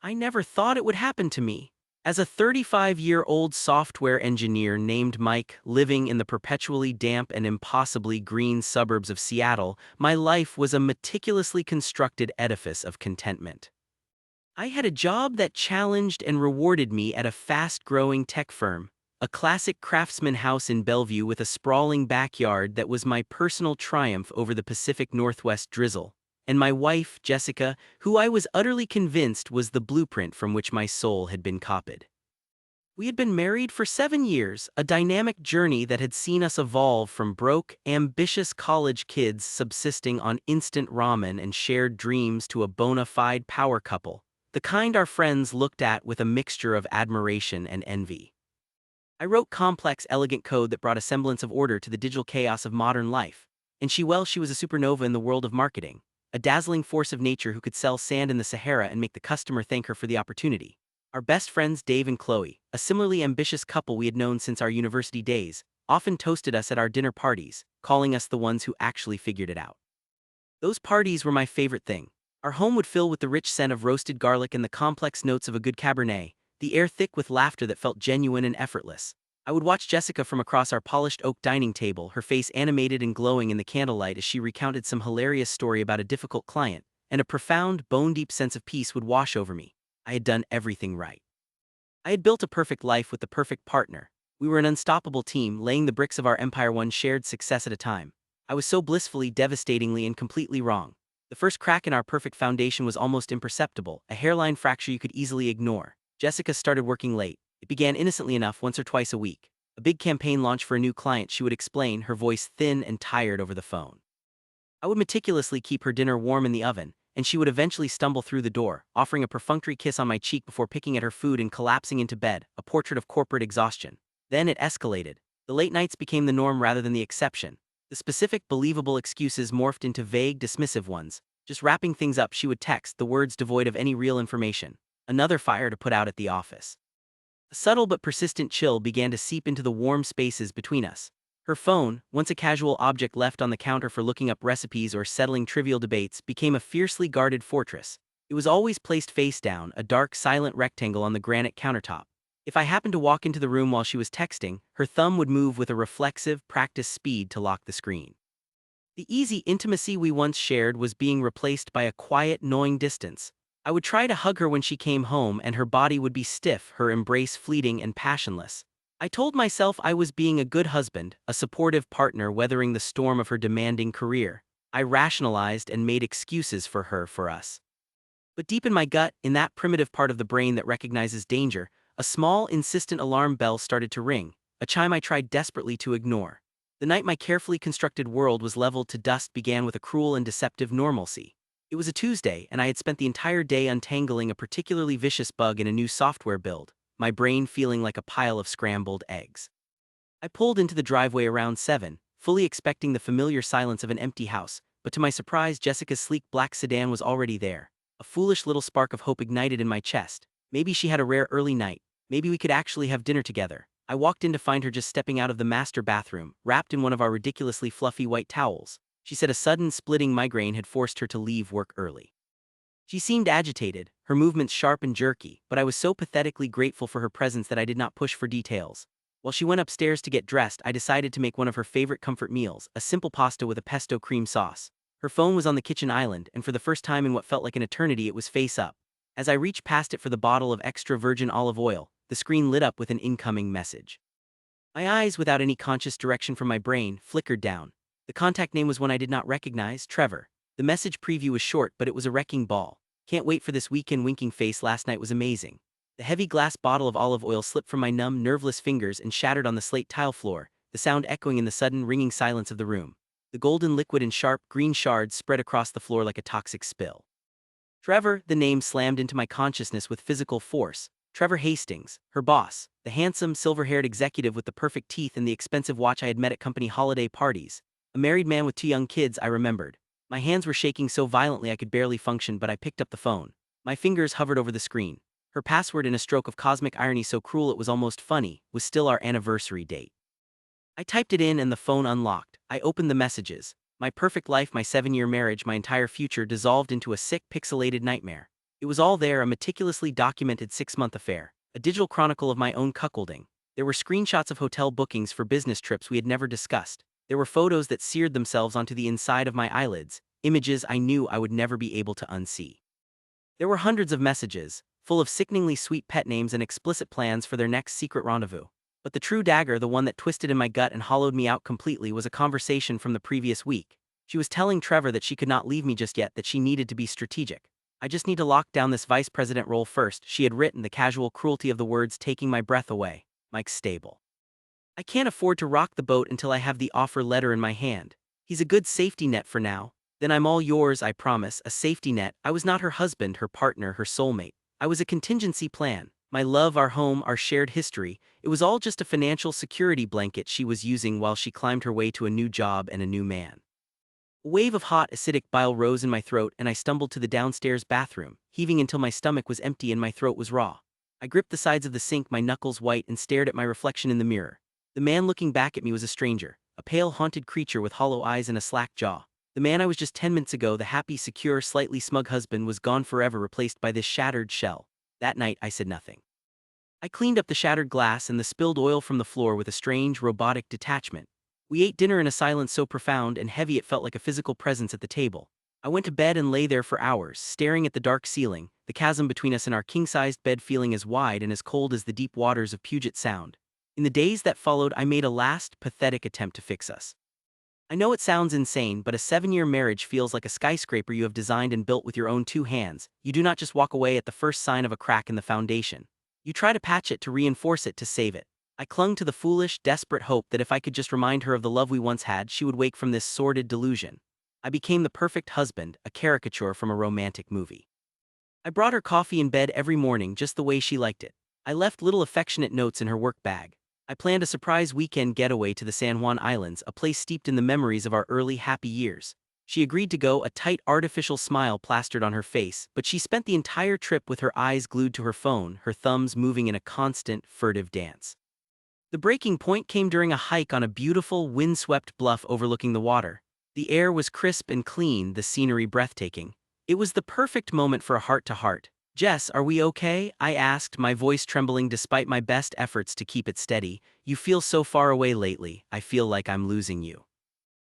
I never thought it would happen to me. As a 35-year-old software engineer named Mike, living in the perpetually damp and impossibly green suburbs of Seattle, my life was a meticulously constructed edifice of contentment. I had a job that challenged and rewarded me at a fast-growing tech firm, a classic craftsman house in Bellevue with a sprawling backyard that was my personal triumph over the Pacific Northwest drizzle, and my wife, Jessica, who I was utterly convinced was the blueprint from which my soul had been copied. We had been married for 7 years, a dynamic journey that had seen us evolve from broke, ambitious college kids subsisting on instant ramen and shared dreams to a bona fide power couple, the kind our friends looked at with a mixture of admiration and envy. I wrote complex, elegant code that brought a semblance of order to the digital chaos of modern life, and she was a supernova in the world of marketing, a dazzling force of nature who could sell sand in the Sahara and make the customer thank her for the opportunity. Our best friends Dave and Chloe, a similarly ambitious couple we had known since our university days, often toasted us at our dinner parties, calling us the ones who actually figured it out. Those parties were my favorite thing. Our home would fill with the rich scent of roasted garlic and the complex notes of a good Cabernet, the air thick with laughter that felt genuine and effortless. I would watch Jessica from across our polished oak dining table, her face animated and glowing in the candlelight as she recounted some hilarious story about a difficult client, and a profound, bone-deep sense of peace would wash over me. I had done everything right. I had built a perfect life with the perfect partner. We were an unstoppable team, laying the bricks of our empire one shared success at a time. I was so blissfully, devastatingly, and completely wrong. The first crack in our perfect foundation was almost imperceptible, a hairline fracture you could easily ignore. Jessica started working late. It began innocently enough, once or twice a week. A big campaign launch for a new client, she would explain, her voice thin and tired over the phone. I would meticulously keep her dinner warm in the oven, and she would eventually stumble through the door, offering a perfunctory kiss on my cheek before picking at her food and collapsing into bed, a portrait of corporate exhaustion. Then it escalated. The late nights became the norm rather than the exception. The specific, believable excuses morphed into vague, dismissive ones. Just wrapping things up, she would text, the words devoid of any real information. Another fire to put out at the office. A subtle but persistent chill began to seep into the warm spaces between us. Her phone, once a casual object left on the counter for looking up recipes or settling trivial debates, became a fiercely guarded fortress. It was always placed face down, a dark, silent rectangle on the granite countertop. If I happened to walk into the room while she was texting, her thumb would move with a reflexive, practiced speed to lock the screen. The easy intimacy we once shared was being replaced by a quiet, gnawing distance. I would try to hug her when she came home and her body would be stiff, her embrace fleeting and passionless. I told myself I was being a good husband, a supportive partner weathering the storm of her demanding career. I rationalized and made excuses for us. But deep in my gut, in that primitive part of the brain that recognizes danger, a small, insistent alarm bell started to ring, a chime I tried desperately to ignore. The night my carefully constructed world was leveled to dust began with a cruel and deceptive normalcy. It was a Tuesday, and I had spent the entire day untangling a particularly vicious bug in a new software build, my brain feeling like a pile of scrambled eggs. I pulled into the driveway around 7, fully expecting the familiar silence of an empty house, but to my surprise, Jessica's sleek black sedan was already there. A foolish little spark of hope ignited in my chest. Maybe she had a rare early night. Maybe we could actually have dinner together. I walked in to find her just stepping out of the master bathroom, wrapped in one of our ridiculously fluffy white towels. She said a sudden splitting migraine had forced her to leave work early. She seemed agitated, her movements sharp and jerky, but I was so pathetically grateful for her presence that I did not push for details. While she went upstairs to get dressed, I decided to make one of her favorite comfort meals, a simple pasta with a pesto cream sauce. Her phone was on the kitchen island, and for the first time in what felt like an eternity, it was face up. As I reached past it for the bottle of extra virgin olive oil, the screen lit up with an incoming message. My eyes, without any conscious direction from my brain, flickered down. The contact name was one I did not recognize, Trevor. The message preview was short, but it was a wrecking ball. Can't wait for this weekend. Winking face. Last night was amazing. The heavy glass bottle of olive oil slipped from my numb, nerveless fingers and shattered on the slate tile floor, the sound echoing in the sudden, ringing silence of the room. The golden liquid in sharp, green shards spread across the floor like a toxic spill. Trevor, the name slammed into my consciousness with physical force. Trevor Hastings, her boss, the handsome, silver-haired executive with the perfect teeth and the expensive watch I had met at company holiday parties. A married man with 2 young kids, I remembered. My hands were shaking so violently I could barely function, but I picked up the phone. My fingers hovered over the screen. Her password, in a stroke of cosmic irony so cruel it was almost funny, was still our anniversary date. I typed it in and the phone unlocked. I opened the messages. My perfect life, my 7-year marriage, my entire future dissolved into a sick, pixelated nightmare. It It was all there, a meticulously documented 6-month affair, a digital chronicle of my own cuckolding. There were screenshots of hotel bookings for business trips we had never discussed. There were photos that seared themselves onto the inside of my eyelids, images I knew I would never be able to unsee. There were hundreds of messages, full of sickeningly sweet pet names and explicit plans for their next secret rendezvous. But the true dagger, the one that twisted in my gut and hollowed me out completely, was a conversation from the previous week. She was telling Trevor that she could not leave me just yet, that she needed to be strategic. I just need to lock down this vice president role first, she had written, the casual cruelty of the words taking my breath away. Mike's stable. I can't afford to rock the boat until I have the offer letter in my hand. He's a good safety net for now. Then I'm all yours, I promise. A safety net. I was not her husband, her partner, her soulmate. I was a contingency plan. My love, our home, our shared history. It was all just a financial security blanket she was using while she climbed her way to a new job and a new man. A wave of hot, acidic bile rose in my throat, and I stumbled to the downstairs bathroom, heaving until my stomach was empty and my throat was raw. I gripped the sides of the sink, my knuckles white, and stared at my reflection in the mirror. The man looking back at me was a stranger, a pale, haunted creature with hollow eyes and a slack jaw. The man I was just 10 minutes ago, the happy, secure, slightly smug husband, was gone forever, replaced by this shattered shell. That night, I said nothing. I cleaned up the shattered glass and the spilled oil from the floor with a strange, robotic detachment. We ate dinner in a silence so profound and heavy it felt like a physical presence at the table. I went to bed and lay there for hours, staring at the dark ceiling, the chasm between us and our king-sized bed feeling as wide and as cold as the deep waters of Puget Sound. In the days that followed, I made a last, pathetic attempt to fix us. I know it sounds insane, but a 7-year marriage feels like a skyscraper you have designed and built with your own 2 hands. You do not just walk away at the first sign of a crack in the foundation. You try to patch it, to reinforce it, to save it. I clung to the foolish, desperate hope that if I could just remind her of the love we once had, she would wake from this sordid delusion. I became the perfect husband, a caricature from a romantic movie. I brought her coffee in bed every morning just the way she liked it. I left little affectionate notes in her work bag. I planned a surprise weekend getaway to the San Juan Islands, a place steeped in the memories of our early happy years. She agreed to go, a tight artificial smile plastered on her face, but she spent the entire trip with her eyes glued to her phone, her thumbs moving in a constant, furtive dance. The breaking point came during a hike on a beautiful, windswept bluff overlooking the water. The air was crisp and clean, the scenery breathtaking. It was the perfect moment for a heart-to-heart. "Jess, are we okay?" I asked, my voice trembling despite my best efforts to keep it steady. "You feel so far away lately. I feel like I'm losing you."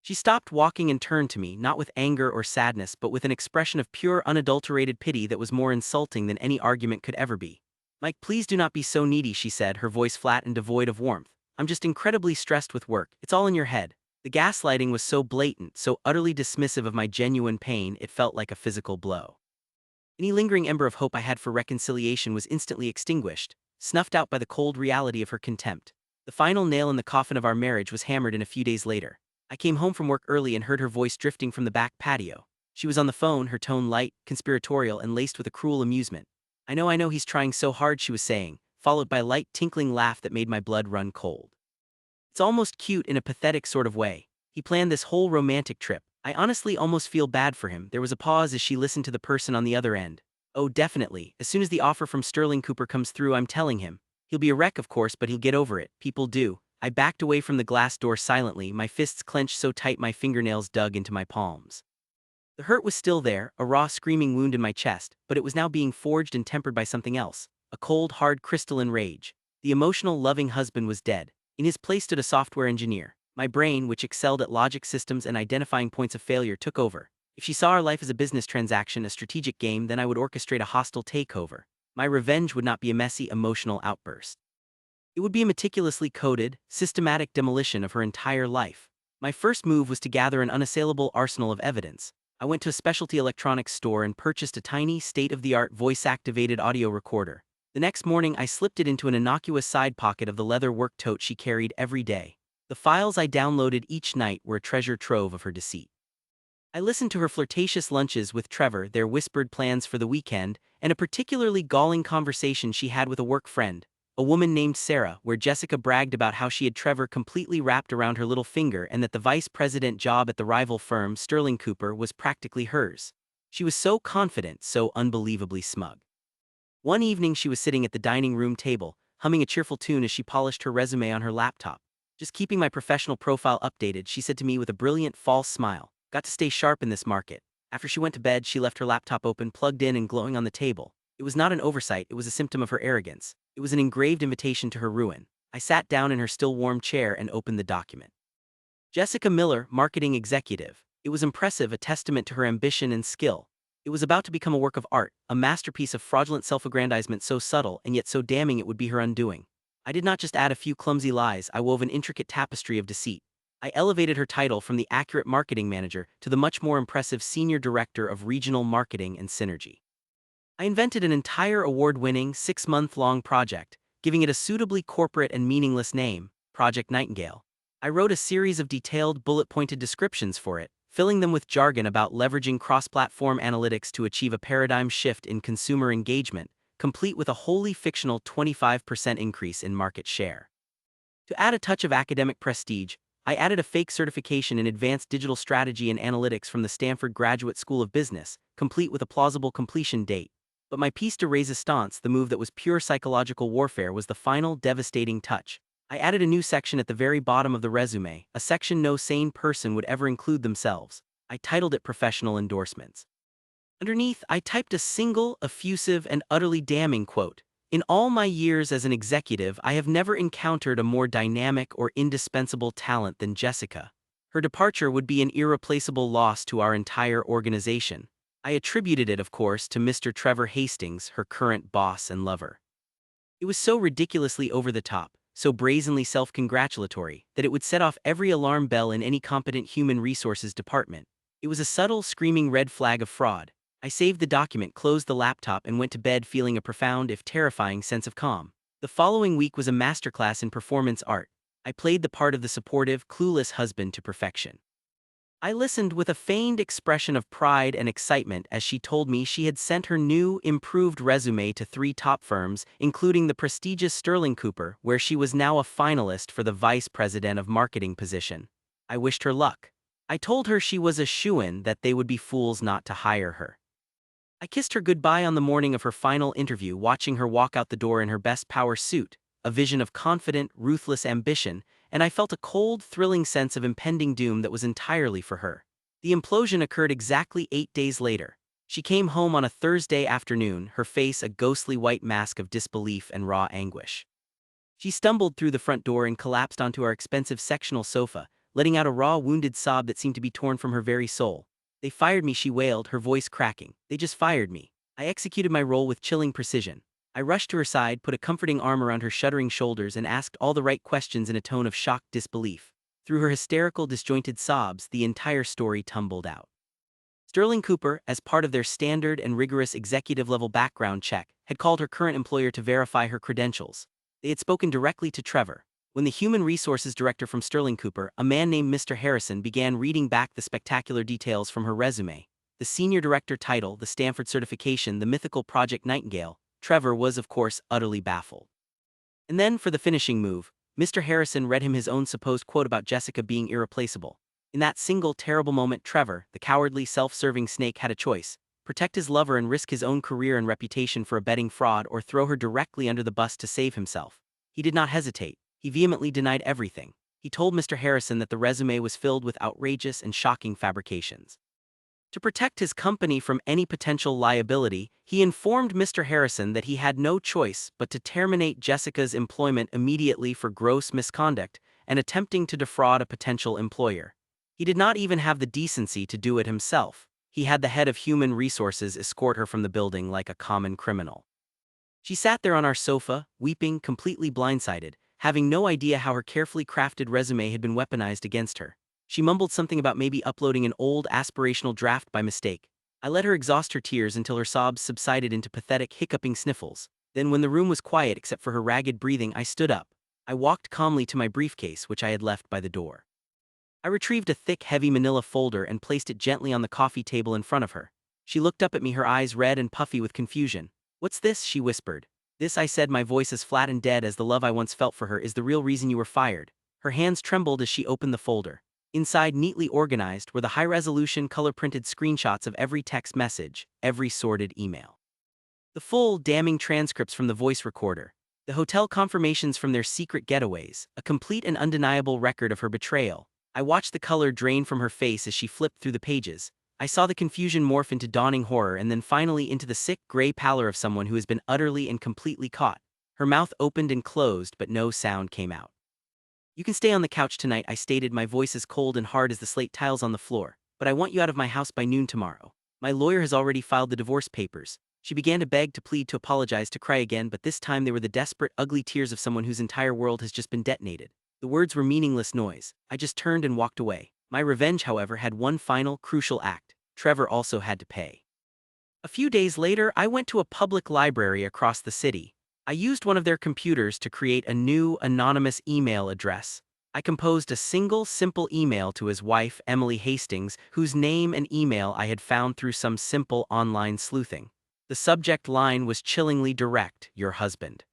She stopped walking and turned to me, not with anger or sadness, but with an expression of pure, unadulterated pity that was more insulting than any argument could ever be. "Mike, please do not be so needy," she said, her voice flat and devoid of warmth. "I'm just incredibly stressed with work. It's all in your head." The gaslighting was so blatant, so utterly dismissive of my genuine pain, it felt like a physical blow. Any lingering ember of hope I had for reconciliation was instantly extinguished, snuffed out by the cold reality of her contempt. The final nail in the coffin of our marriage was hammered in a few days later. I came home from work early and heard her voice drifting from the back patio. She was on the phone, her tone light, conspiratorial, and laced with a cruel amusement. I know, he's trying so hard," she was saying, followed by a light, tinkling laugh that made my blood run cold. "It's almost cute in a pathetic sort of way. He planned this whole romantic trip. I honestly almost feel bad for him." There was a pause as she listened to the person on the other end. "Oh, definitely. As soon as the offer from Sterling Cooper comes through, I'm telling him. He'll be a wreck, of course, but he'll get over it. People do." I backed away from the glass door silently, my fists clenched so tight my fingernails dug into my palms. The hurt was still there, a raw, screaming wound in my chest, but it was now being forged and tempered by something else, a cold, hard, crystalline rage. The emotional, loving husband was dead. In his place stood a software engineer. My brain, which excelled at logic systems and identifying points of failure, took over. If she saw our life as a business transaction, a strategic game, then I would orchestrate a hostile takeover. My revenge would not be a messy, emotional outburst. It would be a meticulously coded, systematic demolition of her entire life. My first move was to gather an unassailable arsenal of evidence. I went to a specialty electronics store and purchased a tiny, state-of-the-art voice-activated audio recorder. The next morning, I slipped it into an innocuous side pocket of the leather work tote she carried every day. The files I downloaded each night were a treasure trove of her deceit. I listened to her flirtatious lunches with Trevor, their whispered plans for the weekend, and a particularly galling conversation she had with a work friend, a woman named Sarah, where Jessica bragged about how she had Trevor completely wrapped around her little finger and that the vice president job at the rival firm, Sterling Cooper, was practically hers. She was so confident, so unbelievably smug. One evening she was sitting at the dining room table, humming a cheerful tune as she polished her resume on her laptop. "Just keeping my professional profile updated," she said to me with a brilliant false smile. "Got to stay sharp in this market." After she went to bed, she left her laptop open, plugged in, and glowing on the table. It was not an oversight, it was a symptom of her arrogance. It was an engraved invitation to her ruin. I sat down in her still warm chair and opened the document. Jessica Miller, marketing executive. It was impressive, a testament to her ambition and skill. It was about to become a work of art, a masterpiece of fraudulent self-aggrandizement so subtle and yet so damning it would be her undoing. I did not just add a few clumsy lies, I wove an intricate tapestry of deceit. I elevated her title from the accurate marketing manager to the much more impressive senior director of regional marketing and synergy. I invented an entire award-winning, 6-month-long project, giving it a suitably corporate and meaningless name, Project Nightingale. I wrote a series of detailed, bullet-pointed descriptions for it, filling them with jargon about leveraging cross-platform analytics to achieve a paradigm shift in consumer engagement, complete with a wholly fictional 25% increase in market share. To add a touch of academic prestige, I added a fake certification in advanced digital strategy and analytics from the Stanford Graduate School of Business, complete with a plausible completion date. But my piece de resistance, the move that was pure psychological warfare, was the final, devastating touch. I added a new section at the very bottom of the resume, a section no sane person would ever include themselves. I titled it Professional Endorsements. Underneath, I typed a single, effusive, and utterly damning quote. In all my years as an executive, I have never encountered a more dynamic or indispensable talent than Jessica. Her departure would be an irreplaceable loss to our entire organization. I attributed it, of course, to Mr. Trevor Hastings, her current boss and lover. It was so ridiculously over the top, so brazenly self-congratulatory, that it would set off every alarm bell in any competent human resources department. It was a subtle, screaming red flag of fraud. I saved the document, closed the laptop, and went to bed feeling a profound, if terrifying, sense of calm. The following week was a masterclass in performance art. I played the part of the supportive, clueless husband to perfection. I listened with a feigned expression of pride and excitement as she told me she had sent her new, improved resume to 3 top firms, including the prestigious Sterling Cooper, where she was now a finalist for the vice president of marketing position. I wished her luck. I told her she was a shoo-in, that they would be fools not to hire her. I kissed her goodbye on the morning of her final interview, watching her walk out the door in her best power suit, a vision of confident, ruthless ambition, and I felt a cold, thrilling sense of impending doom that was entirely for her. The implosion occurred exactly 8 days later. She came home on a Thursday afternoon, her face a ghostly white mask of disbelief and raw anguish. She stumbled through the front door and collapsed onto our expensive sectional sofa, letting out a raw, wounded sob that seemed to be torn from her very soul. "They fired me," she wailed, her voice cracking. "They just fired me." I executed my role with chilling precision. I rushed to her side, put a comforting arm around her shuddering shoulders, and asked all the right questions in a tone of shocked disbelief. Through her hysterical, disjointed sobs, the entire story tumbled out. Sterling Cooper, as part of their standard and rigorous executive-level background check, had called her current employer to verify her credentials. They had spoken directly to Trevor. When the human resources director from Sterling Cooper, a man named Mr. Harrison, began reading back the spectacular details from her resume, the senior director title, the Stanford certification, the mythical Project Nightingale, Trevor was, of course, utterly baffled. And then, for the finishing move, Mr. Harrison read him his own supposed quote about Jessica being irreplaceable. In that single, terrible moment, Trevor, the cowardly, self-serving snake, had a choice: protect his lover and risk his own career and reputation for abetting fraud, or throw her directly under the bus to save himself. He did not hesitate. He vehemently denied everything. He told Mr. Harrison that the resume was filled with outrageous and shocking fabrications. To protect his company from any potential liability, he informed Mr. Harrison that he had no choice but to terminate Jessica's employment immediately for gross misconduct and attempting to defraud a potential employer. He did not even have the decency to do it himself. He had the head of human resources escort her from the building like a common criminal. She sat there on our sofa, weeping, completely blindsided, having no idea how her carefully crafted resume had been weaponized against her. She mumbled something about maybe uploading an old aspirational draft by mistake. I let her exhaust her tears until her sobs subsided into pathetic, hiccuping sniffles. Then, when the room was quiet except for her ragged breathing, I stood up. I walked calmly to my briefcase, which I had left by the door. I retrieved a thick, heavy manila folder and placed it gently on the coffee table in front of her. She looked up at me, her eyes red and puffy with confusion. "What's this?" she whispered. "This," I said, my voice as flat and dead as the love I once felt for her, "is the real reason you were fired." Her hands trembled as she opened the folder. Inside, neatly organized, were the high-resolution, color-printed screenshots of every text message, every sordid email. The full, damning transcripts from the voice recorder. The hotel confirmations from their secret getaways, a complete and undeniable record of her betrayal. I watched the color drain from her face as she flipped through the pages. I saw the confusion morph into dawning horror and then finally into the sick, gray pallor of someone who has been utterly and completely caught. Her mouth opened and closed, but no sound came out. "You can stay on the couch tonight," I stated, my voice as cold and hard as the slate tiles on the floor. "But I want you out of my house by noon tomorrow. My lawyer has already filed the divorce papers." She began to beg, to plead, to apologize, to cry again, but this time they were the desperate, ugly tears of someone whose entire world has just been detonated. The words were meaningless noise. I just turned and walked away. My revenge, however, had one final, crucial act. Trevor also had to pay. A few days later, I went to a public library across the city. I used one of their computers to create a new, anonymous email address. I composed a single, simple email to his wife, Emily Hastings, whose name and email I had found through some simple online sleuthing. The subject line was chillingly direct: "Your husband."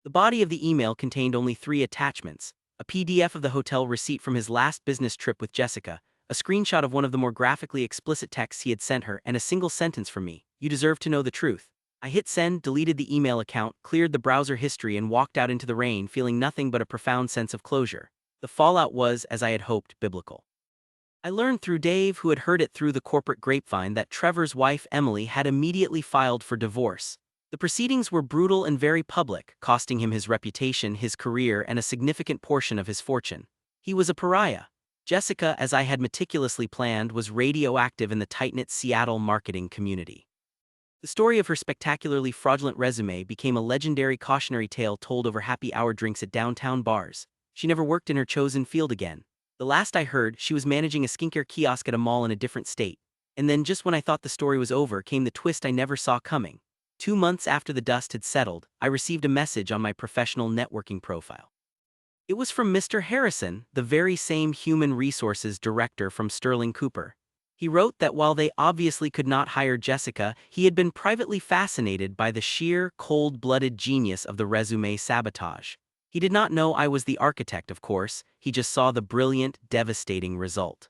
The body of the email contained only 3 attachments: a PDF of the hotel receipt from his last business trip with Jessica, a screenshot of one of the more graphically explicit texts he had sent her, and a single sentence from me: "You deserve to know the truth." I hit send, deleted the email account, cleared the browser history, and walked out into the rain, feeling nothing but a profound sense of closure. The fallout was, as I had hoped, biblical. I learned through Dave, who had heard it through the corporate grapevine, that Trevor's wife, Emily, had immediately filed for divorce. The proceedings were brutal and very public, costing him his reputation, his career, and a significant portion of his fortune. He was a pariah. Jessica, as I had meticulously planned, was radioactive in the tight-knit Seattle marketing community. The story of her spectacularly fraudulent resume became a legendary cautionary tale told over happy hour drinks at downtown bars. She never worked in her chosen field again. The last I heard, she was managing a skincare kiosk at a mall in a different state. And then, just when I thought the story was over, came the twist I never saw coming. 2 months after the dust had settled, I received a message on my professional networking profile. It was from Mr. Harrison, the very same human resources director from Sterling Cooper. He wrote that while they obviously could not hire Jessica, he had been privately fascinated by the sheer, cold-blooded genius of the Résumé sabotage. He did not know I was the architect, of course. He just saw the brilliant, devastating result.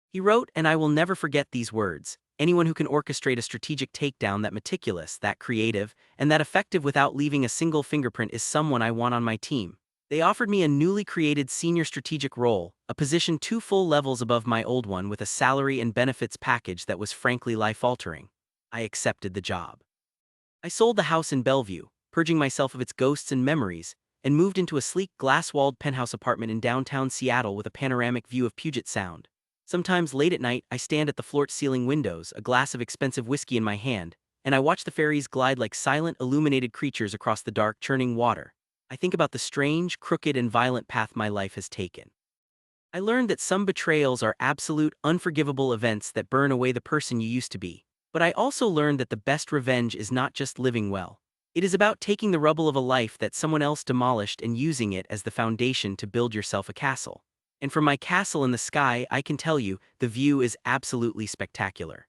He wrote, and I will never forget these words: "Anyone who can orchestrate a strategic takedown that meticulous, that creative, and that effective without leaving a single fingerprint is someone I want on my team." They offered me a newly created senior strategic role, a position 2 full levels above my old one, with a salary and benefits package that was frankly life-altering. I accepted the job. I sold the house in Bellevue, purging myself of its ghosts and memories, and moved into a sleek, glass-walled penthouse apartment in downtown Seattle with a panoramic view of Puget Sound. Sometimes late at night, I stand at the floor-to-ceiling windows, a glass of expensive whiskey in my hand, and I watch the ferries glide like silent, illuminated creatures across the dark, churning water. I think about the strange, crooked, and violent path my life has taken. I learned that some betrayals are absolute, unforgivable events that burn away the person you used to be. But I also learned that the best revenge is not just living well. It is about taking the rubble of a life that someone else demolished and using it as the foundation to build yourself a castle. And from my castle in the sky, I can tell you, the view is absolutely spectacular.